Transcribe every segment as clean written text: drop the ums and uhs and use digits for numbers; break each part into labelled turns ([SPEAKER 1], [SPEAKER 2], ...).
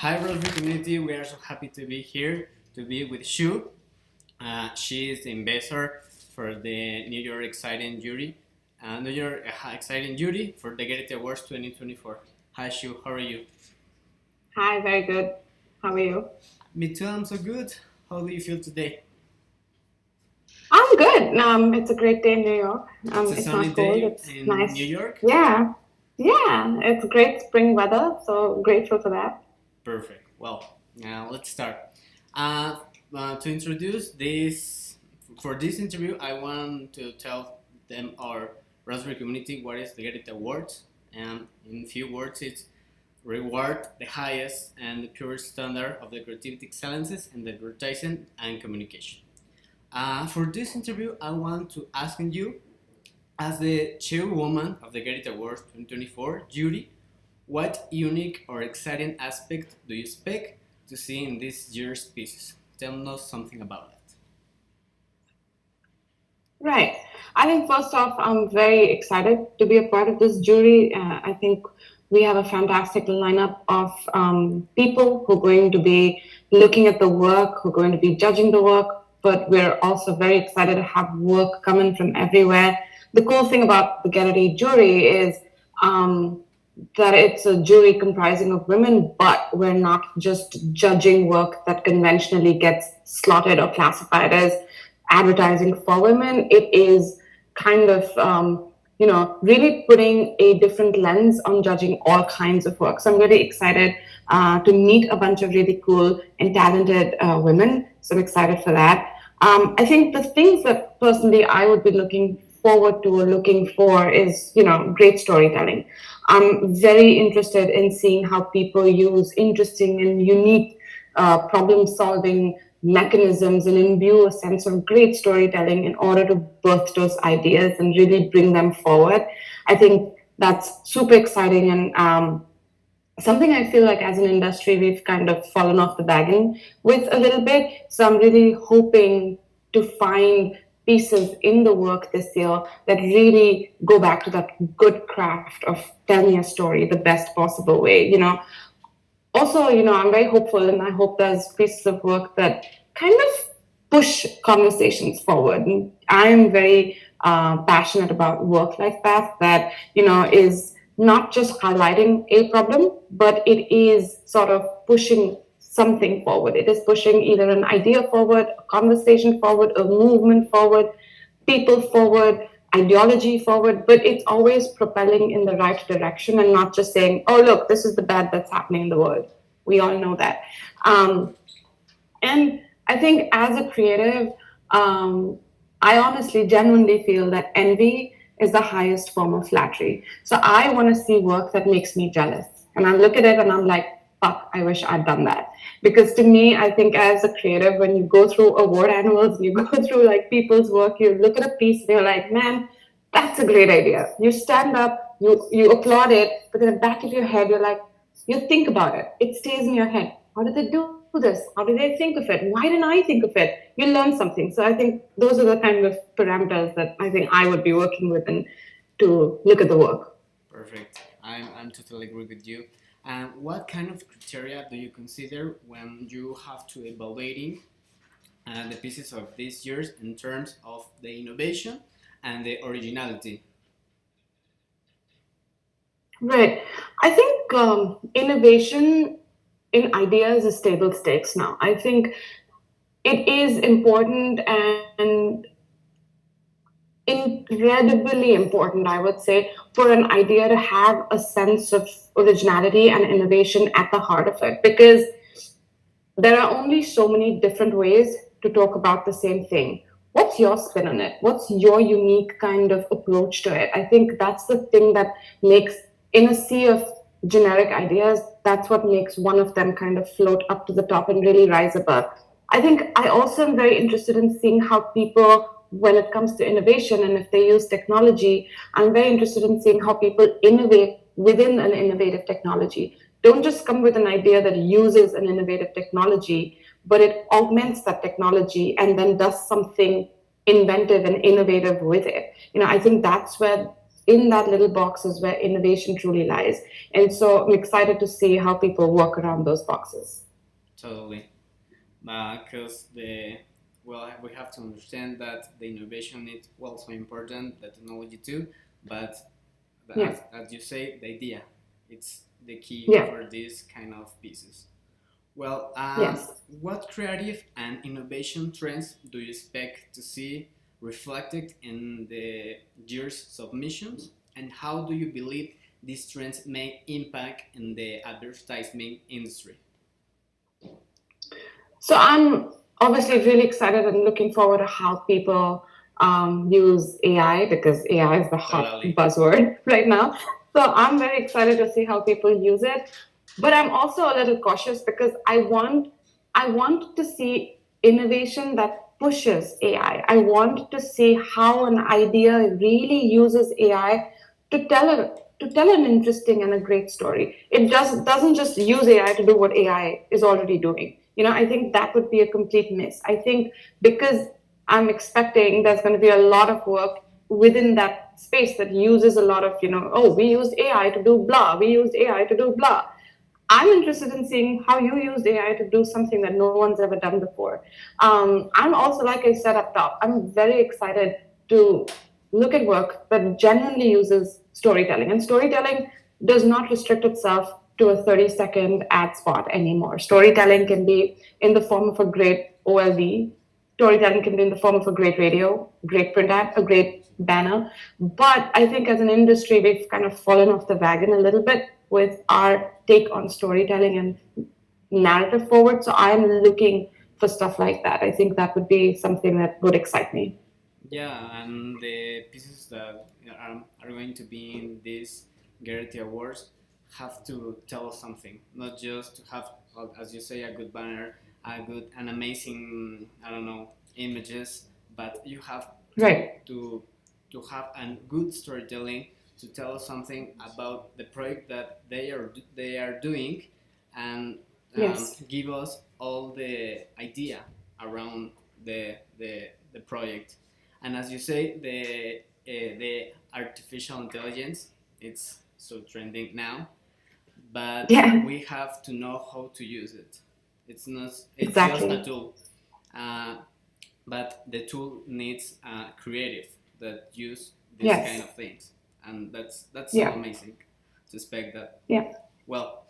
[SPEAKER 1] Hi, Roastbrief community. We are so happy to be here to be with Shu. She is the ambassador for the New York Exciting Jury, New York Exciting Jury for the Gerety Awards 2024. Hi, Shu. How are you?
[SPEAKER 2] Hi, very good. How are you?
[SPEAKER 1] Me too. I'm so good. How do you feel today?
[SPEAKER 2] I'm good. It's a great day in New York.
[SPEAKER 1] It's a
[SPEAKER 2] It's
[SPEAKER 1] sunny
[SPEAKER 2] not cold.
[SPEAKER 1] day
[SPEAKER 2] It's
[SPEAKER 1] in
[SPEAKER 2] nice.
[SPEAKER 1] New York.
[SPEAKER 2] Yeah, yeah. It's great spring weather, so grateful for that.
[SPEAKER 1] Perfect. Well, now let's start. To introduce this, for this interview, I want to tell them our Raspberry community what is the Gerety Awards, and in few words, it's reward the highest and the purest standard of the creativity excellences in the advertising and communication. For this interview, I want to ask you, as the chairwoman of the Gerety Awards 2024 jury, what unique or exciting aspect do you expect to see in this year's pieces? Tell us something about it.
[SPEAKER 2] Right. I think first off, I'm very excited to be a part of this jury. I think we have a fantastic lineup of people who are going to be looking at the work, who are going to be judging the work, but we're also very excited to have work coming from everywhere. The cool thing about the Gerety jury is that it's a jury comprising of women, but we're not just judging work that conventionally gets slotted or classified as advertising for women. It is kind of, really putting a different lens on judging all kinds of work. So I'm really excited to meet a bunch of really cool and talented women. So I'm excited for that. I think the things that personally I would be looking forward to or looking for is, great storytelling. I'm very interested in seeing how people use interesting and unique problem-solving mechanisms and imbue a sense of great storytelling in order to birth those ideas and really bring them forward. I think that's super exciting and something I feel like as an industry we've kind of fallen off the wagon with a little bit. So I'm really hoping to find pieces in the work this year that really go back to that good craft of telling a story the best possible way. Also, I'm very hopeful and I hope there's pieces of work that kind of push conversations forward. And I'm very passionate about work like that, is not just highlighting a problem, but it is sort of pushing something forward. It is pushing either an idea forward, a conversation forward, a movement forward, people forward, ideology forward, but it's always propelling in the right direction and not just saying, oh, look, this is the bad that's happening in the world. We all know that. And I think as a creative, I honestly, genuinely feel that envy is the highest form of flattery. So I want to see work that makes me jealous. And I look at it and I'm like, fuck, I wish I'd done that. Because to me, I think as a creative, when you go through award annuals and you go through like people's work, you look at a piece and you're like, man, that's a great idea. You stand up, you applaud it, but in the back of your head, you're like, you think about it. It stays in your head. How did they do this? How did they think of it? Why didn't I think of it? You learn something. So I think those are the kind of parameters that I think I would be working with and to look at the work.
[SPEAKER 1] Perfect. I'm totally agree with you. And what kind of criteria do you consider when you have to evaluating the pieces of this year's in terms of the innovation and the originality?
[SPEAKER 2] Right. I think innovation in ideas is table stakes now. I think it is important and incredibly important, I would say, for an idea to have a sense of originality and innovation at the heart of it, because there are only so many different ways to talk about the same thing. What's your spin on it? What's your unique kind of approach to it? I think that's the thing that makes, in a sea of generic ideas, that's what makes one of them kind of float up to the top and really rise above. I think I also am very interested in seeing how people, when it comes to innovation and if they use technology, I'm very interested in seeing how people innovate within an innovative technology. Don't just come with an idea that uses an innovative technology, but it augments that technology and then does something inventive and innovative with it. I think that's where in that little box is where innovation truly lies. And so I'm excited to see how people work around those boxes.
[SPEAKER 1] Totally. Because we have to understand that the innovation is also important, the technology too, but
[SPEAKER 2] Yeah.
[SPEAKER 1] as you say, the idea, it's the key
[SPEAKER 2] Yeah.
[SPEAKER 1] for these kind of pieces. Well,
[SPEAKER 2] Yes.
[SPEAKER 1] what creative and innovation trends do you expect to see reflected in the year's submissions, and how do you believe these trends may impact in the advertising industry?
[SPEAKER 2] So I'm obviously really excited and looking forward to how people use AI, because AI is the hot
[SPEAKER 1] Totally.
[SPEAKER 2] buzzword right now. So I'm very excited to see how people use it. But I'm also a little cautious because I want to see innovation that pushes AI. I want to see how an idea really uses AI to tell an interesting and a great story. It doesn't just use AI to do what AI is already doing. I think that would be a complete miss. I think because I'm expecting there's going to be a lot of work within that space that uses a lot of, oh, we used AI to do blah, we used AI to do blah. I'm interested in seeing how you used AI to do something that no one's ever done before. I'm also, like I said up top, I'm very excited to look at work that genuinely uses storytelling. And storytelling does not restrict itself to a 30-second ad spot anymore. Storytelling can be in the form of a great OLV. Storytelling can be in the form of a great radio, great print ad, a great banner. But I think as an industry, we've kind of fallen off the wagon a little bit with our take on storytelling and narrative forward. So I'm looking for stuff like that. I think that would be something that would excite me.
[SPEAKER 1] Yeah, and the pieces that are going to be in these Gerety Awards have to tell us something, not just to have, well, as you say, a good banner, an amazing, I don't know, images, but you have
[SPEAKER 2] Right.
[SPEAKER 1] to have a good storytelling to tell us something about the project that they are doing, and
[SPEAKER 2] Yes.
[SPEAKER 1] give us all the idea around the project. And as you say, the artificial intelligence, it's so trending now, but
[SPEAKER 2] Yeah.
[SPEAKER 1] we have to know how to use it. It's not. It's just a
[SPEAKER 2] Exactly.
[SPEAKER 1] tool, uh, but the tool needs creative that use these kind
[SPEAKER 2] Yes.
[SPEAKER 1] of things, and that's so
[SPEAKER 2] Yeah.
[SPEAKER 1] amazing to expect that.
[SPEAKER 2] Yeah.
[SPEAKER 1] Well,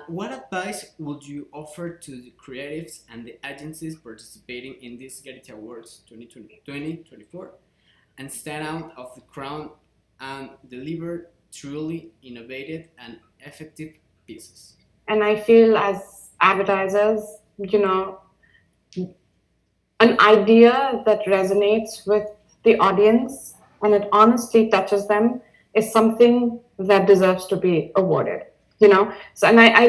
[SPEAKER 1] what advice would you offer to the creatives and the agencies participating in this Gerety Awards 2024 and stand out of the crowd and deliver truly innovative and effective pieces?
[SPEAKER 2] And I feel as advertisers, an idea that resonates with the audience and it honestly touches them is something that deserves to be awarded. So, and I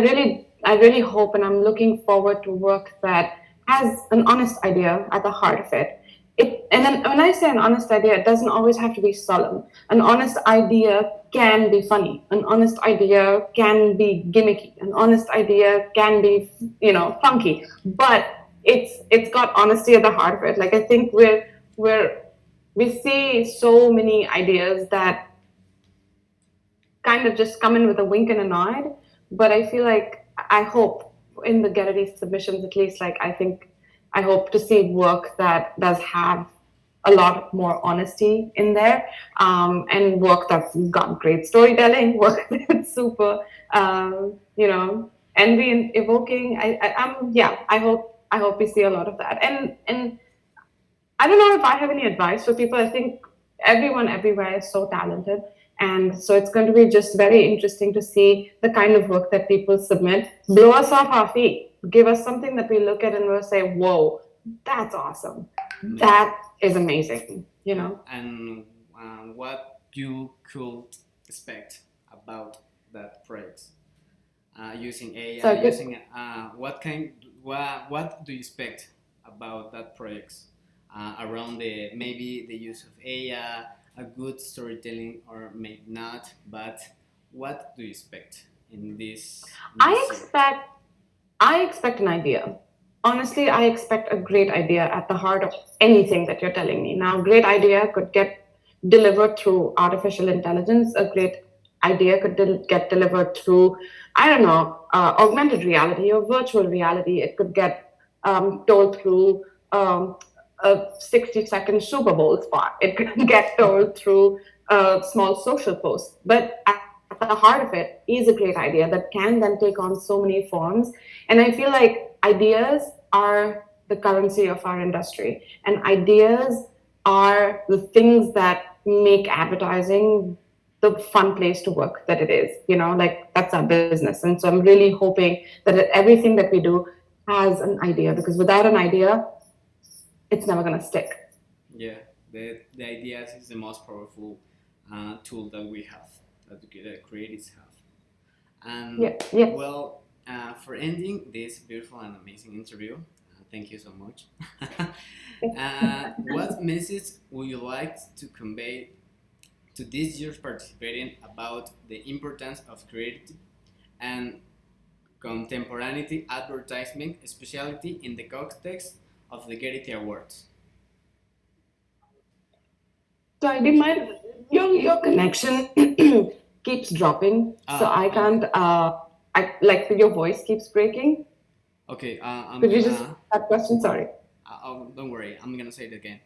[SPEAKER 2] really hope, and I'm looking forward to work that has an honest idea at the heart of it. And then when I say an honest idea, it doesn't always have to be solemn. An honest idea can be funny. An honest idea can be gimmicky. An honest idea can be, funky. But it's got honesty at the heart of it. Like, I think we see so many ideas that kind of just come in with a wink and a nod. But I feel like, I hope in the Gerety submissions, at least, like, I hope to see work that does have a lot more honesty in there, and work that's got great storytelling, work that's super, envy evoking. Yeah, I hope we see a lot of that. And I don't know if I have any advice for people. I think everyone everywhere is so talented. And so it's going to be just very interesting to see the kind of work that people submit. Blow us off our feet. Give us something that we look at and we'll say, whoa, that's awesome. That is amazing.
[SPEAKER 1] And what you could expect about that project using AI,
[SPEAKER 2] So good.
[SPEAKER 1] using what do you expect about that project around maybe the use of AI, a good storytelling, or maybe not, but what do you expect in this
[SPEAKER 2] I
[SPEAKER 1] year?
[SPEAKER 2] expect an idea. Honestly, I expect a great idea at the heart of anything that you're telling me. Now, great idea could get delivered through artificial intelligence. A great idea could get delivered through, I don't know, augmented reality or virtual reality. It could get told through a 60-second Super Bowl spot. It could get told through a small social post. But at the heart of it is a great idea that can then take on so many forms. And I feel like ideas are the currency of our industry, and ideas are the things that make advertising the fun place to work that it is. Like that's our business. And so I'm really hoping that everything that we do has an idea, because without an idea, it's never going to stick.
[SPEAKER 1] Yeah, the ideas is the most powerful tool that we have, that the creatives have. And
[SPEAKER 2] Yeah.
[SPEAKER 1] well, for ending this beautiful and amazing interview, thank you so much. What message would you like to convey to this year's participating about the importance of creativity and contemporaneity advertising, especially in the context of the Gerety Awards?
[SPEAKER 2] So I did my your connection keeps dropping, so I can't. I like your voice keeps breaking.
[SPEAKER 1] Okay, I'm
[SPEAKER 2] Could you just
[SPEAKER 1] gonna.
[SPEAKER 2] that question? Sorry.
[SPEAKER 1] Oh, don't worry, I'm gonna say it again.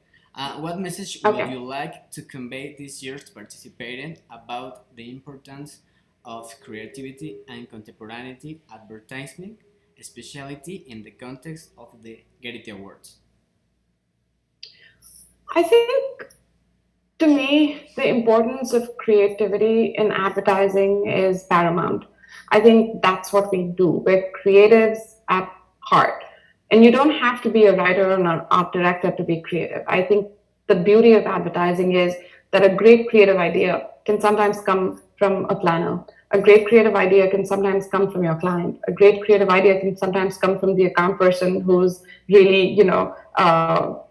[SPEAKER 1] What message would
[SPEAKER 2] Okay.
[SPEAKER 1] you like to convey this year's participating about the importance of creativity and contemporaneity advertising, especially in the context of the Gerety Awards?
[SPEAKER 2] I think to me, the importance of creativity in advertising is paramount. I think that's what we do. We're creatives at heart. And you don't have to be a writer or an art director to be creative. I think the beauty of advertising is that a great creative idea can sometimes come from a planner. A great creative idea can sometimes come from your client. A great creative idea can sometimes come from the account person who's really,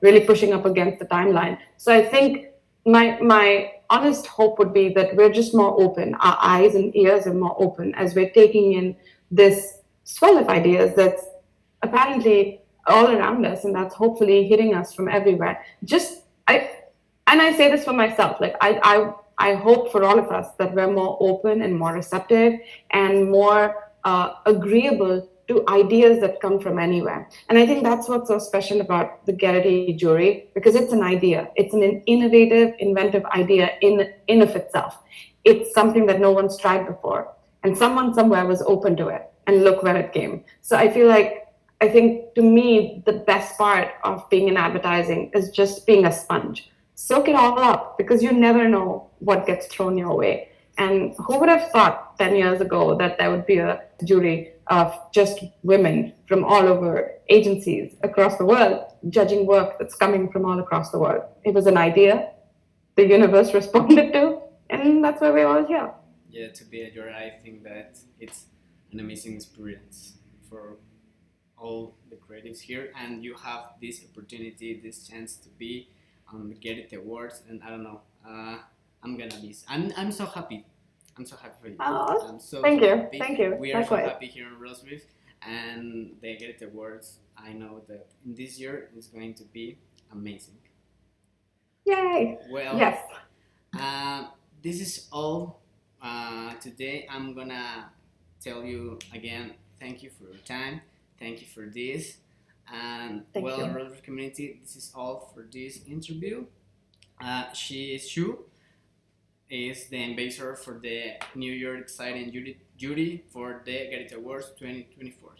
[SPEAKER 2] really pushing up against the timeline. So I think my honest hope would be that we're just more open. Our eyes and ears are more open as we're taking in this swell of ideas that's apparently all around us, and that's hopefully hitting us from everywhere. Just I and I say this for myself, like I hope for all of us that we're more open and more receptive and more agreeable to ideas that come from anywhere. And I think that's what's so special about the Gerety jury, because it's an idea. It's an innovative, inventive idea in of itself. It's something that no one's tried before, and someone somewhere was open to it, and look where it came. So I think to me, the best part of being in advertising is just being a sponge. Soak it all up, because you never know what gets thrown your way. And who would have thought 10 years ago that there would be a jury of just women from all over agencies across the world judging work that's coming from all across the world? It was an idea the universe responded to, and that's why we're all here.
[SPEAKER 1] Yeah, to be a juror, I think that it's an amazing experience for all the creatives here, and you have this opportunity, this chance to be on the Gerety Awards, and I don't know, I'm so happy. I'm so happy for you.
[SPEAKER 2] Oh,
[SPEAKER 1] I'm so
[SPEAKER 2] thank you.
[SPEAKER 1] happy.
[SPEAKER 2] Thank you.
[SPEAKER 1] We are so
[SPEAKER 2] Likewise.
[SPEAKER 1] happy here on Roastbrief, and the Gerety Awards. I know that in this year it's going to be amazing.
[SPEAKER 2] Yay.
[SPEAKER 1] Well,
[SPEAKER 2] Yes.
[SPEAKER 1] this is all today. I'm gonna tell you again, thank you for your time. Thank you for this. And
[SPEAKER 2] Thank you.
[SPEAKER 1] Roastbrief community, this is all for this interview. Shu is the ambassador for the New York exciting jury for the Gerety Awards 2024.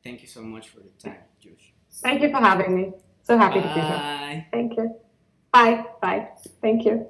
[SPEAKER 1] Thank you so much for your time, Josh.
[SPEAKER 2] Thank you for having me. So happy to be here.
[SPEAKER 1] Bye.
[SPEAKER 2] Thank you. Bye. Bye. Thank you.